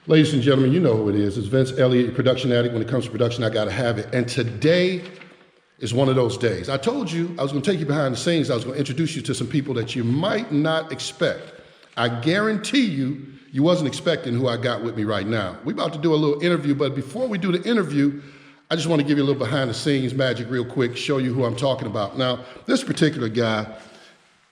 Ladies and gentlemen, you know who it is. It's Vince, Eliot The Production Addict. When it comes to production, I gotta have it. And today is one of those days. I told you I was gonna take you behind the scenes. I was gonna introduce you to some people that you might not expect. I guarantee you, you wasn't expecting who I got with me right now. We're about to do a little interview, but before we do the interview, I just want to give you a little behind the scenes magic real quick, show you who I'm talking about. Now, this particular guy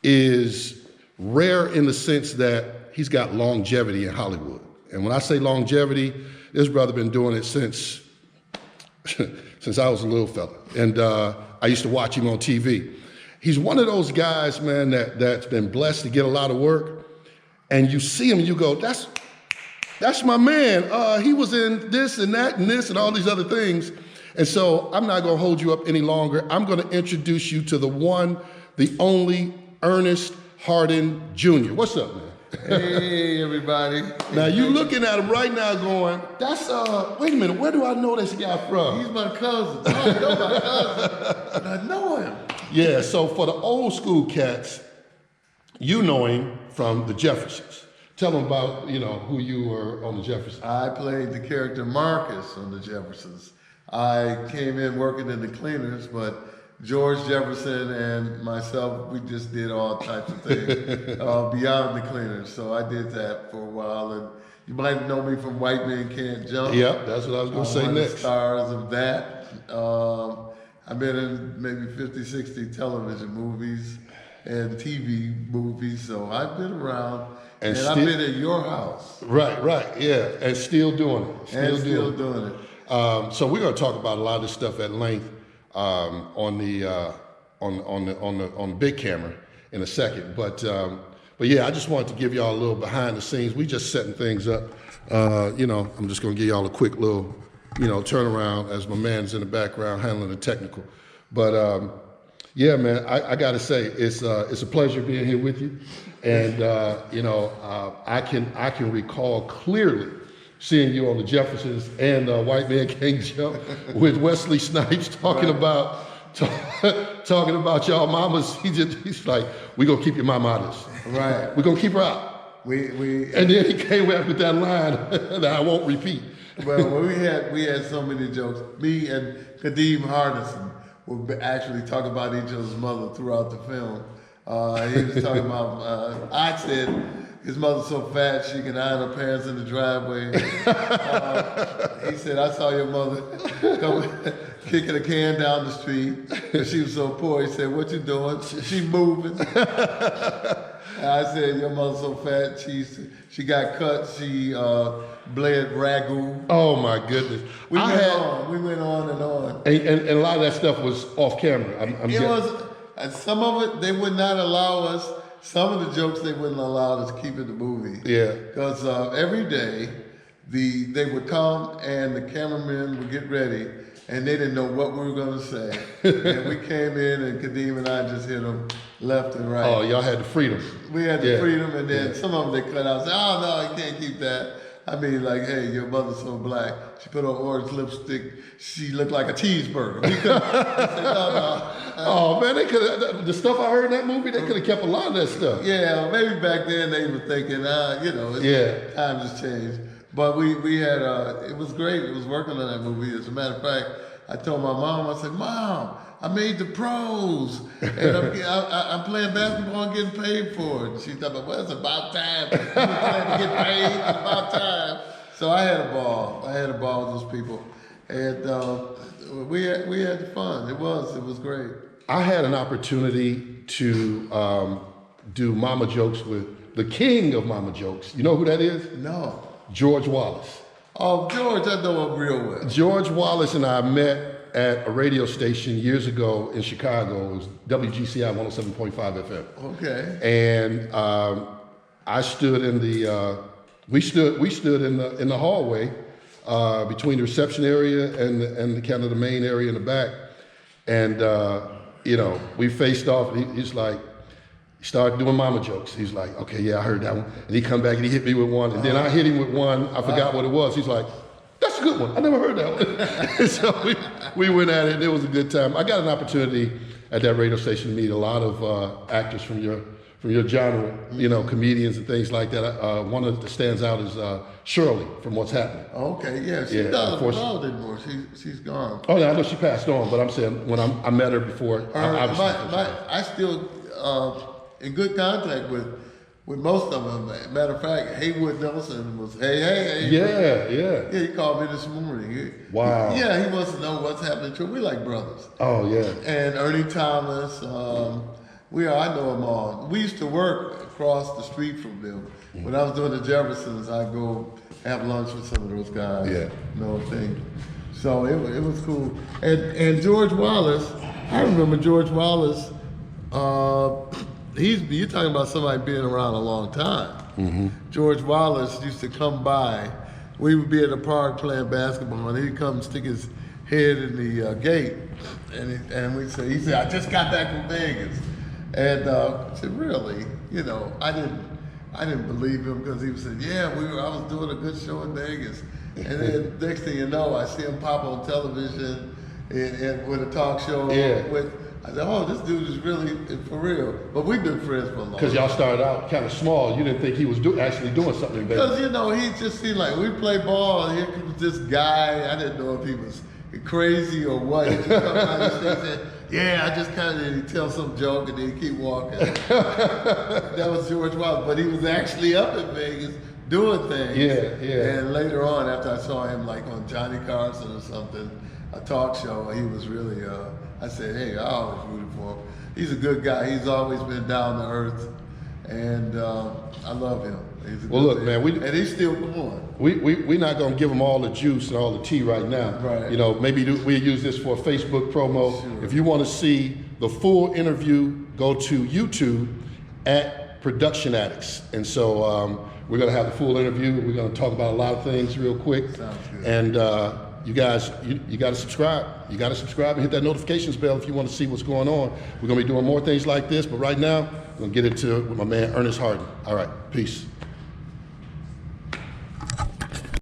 is rare in the sense that he's got longevity in Hollywood. And when I say longevity, this brother been doing it since I was a little fella. And I used to watch him on TV. He's one of those guys, man, that's been blessed to get a lot of work. And you see him and you go, that's my man. He was in this and that and this and all these other things. And so I'm not gonna hold you up any longer. I'm gonna introduce you to the one, the only Ernest Harden Jr. What's up, man? Hey, everybody. Now, you looking at him right now going, that's, wait a minute, where do I know this guy from? He's my cousin. I know my cousin, and I know him. Yeah, so for the old school cats, you know him from the Jeffersons. Tell them about, who you were on the Jeffersons. I played the character Marcus on the Jeffersons. I came in working in the cleaners, but George Jefferson and myself, we just did all types of things beyond the cleaners. So I did that for a while. And you might know me from White Men Can't Jump. Yep, that's what I was going to say one next. Of the stars of that. I've been in maybe 50, 60 television movies and TV movies. So I've been around. And I've been at your house. Right, yeah. And still doing it. Still doing it. So we're going to talk about a lot of this stuff at length. On the big camera in a second, but yeah, I just wanted to give y'all a little behind the scenes. We just setting things up. I'm just gonna give y'all a quick little, turnaround as my man's in the background handling the technical. But yeah, man, I gotta say it's a pleasure being here with you, and I can recall clearly seeing you on the Jeffersons and White Man Can't Jump with Wesley Snipes talking about y'all mamas. He's like, we gonna keep your mama out of this. Right. We're gonna keep her out. And then he came back with that line that I won't repeat. Well, we had so many jokes. Me and Kadeem Hardison would actually talk about each other's mother throughout the film. He was talking about, I said, his mother's so fat she can hide her pants in the driveway. He said, I saw your mother come kicking a can down the street because she was so poor. He said, what you doing? She moving. And I said, your mother's so fat, she got cut, she bled ragu. Oh my goodness. We went on and on. And a lot of that stuff was off camera. And some of it, they would not allow us. Some of the jokes they wouldn't allow us to keep in the movie. Yeah. Because every day, they would come and the cameramen would get ready, and they didn't know what we were going to say. And we came in, and Kadeem and I just hit them left and right. Oh, y'all had the freedom. We had the freedom, and then some of them they cut out. Say, oh no, you can't keep that. I mean, like, hey, your mother's so black. She put on orange lipstick. She looked like a cheeseburger. We couldn't. I said, no. Oh man, they could have, the stuff I heard in that movie, they could have kept a lot of that stuff. Yeah, maybe back then they were thinking, times have changed. But we had, it was great. It was working on that movie. As a matter of fact, I told my mom, I said, Mom, I made the pros, and I'm playing basketball and getting paid for it. She thought, well, it's about time. You're trying to get paid, it's about time. So I had a ball. I had a ball with those people. And we had fun. It was great. I had an opportunity to do mama jokes with the king of mama jokes. You know who that is? No. George Wallace. Oh, George, I know him real well. George Wallace and I met at a radio station years ago in Chicago. It was WGCI 107.5 FM. Okay. And I stood in the, we stood in the hallway between the reception area and the kind of the main area in the back. And, we faced off. He's like, he started doing mama jokes. He's like, okay, yeah, I heard that one. And he come back and he hit me with one. And then I hit him with one. I forgot what it was. He's like, that's a good one. I never heard that one. So we went at it, and it was a good time. I got an opportunity at that radio station to meet a lot of actors from from your genre, you know, comedians and things like that. One that stands out is Shirley from What's Happening. Okay, yeah, she's not involved anymore. She's gone. Oh, yeah, I know she passed on, but I'm saying when I met her before, I still in good contact with most of them. Matter of fact, Haywood Nelson was hey. Yeah. Yeah, he called me this morning. Wow. Yeah, he wants to know what's happening to him. We like brothers. Oh yeah. And Ernie Thomas, I know them all. We used to work across the street from them. When I was doing the Jeffersons, I'd go have lunch with some of those guys. Yeah. You know, thing. So it was cool. And George Wallace, I remember George Wallace. You're talking about somebody being around a long time. Mm-hmm. George Wallace used to come by. We would be at the park playing basketball, and he'd come stick his head in the gate, and we'd say, he said, "I just got back from Vegas," and I said, "Really?" You know, I didn't believe him because he said, "Yeah, I was doing a good show in Vegas," and then next thing you know, I see him pop on television and with a talk show with. I said, "Oh, this dude is really for real." But we've been friends for a long time. Because y'all started out kind of small. You didn't think he was actually doing something in Vegas. Because, you know, he just seemed like we play ball, and here comes this guy. I didn't know if he was crazy or what. He just come out and said, "Yeah, I just kind of," he'd tell some joke and then he'd keep walking. That was George Wallace. But he was actually up in Vegas doing things. Yeah. And later on, after I saw him like on Johnny Carson or something, a talk show, he was really, I said, "Hey, I always rooted for him." He's a good guy. He's always been down to earth, and I love him. He's a Well, good look, man, and he's still going. We're not going to give him all the juice and all the tea right now. Right. You know, maybe we'll use this for a Facebook promo. Sure. If you want to see the full interview, go to YouTube at Production Addicts. And so we're going to have the full interview. We're going to talk about a lot of things real quick. Sounds good. And you guys, you got to subscribe. You got to subscribe and hit that notifications bell if you want to see what's going on. We're going to be doing more things like this, but right now, I'm going to get into it with my man, Ernest Harden. All right, peace.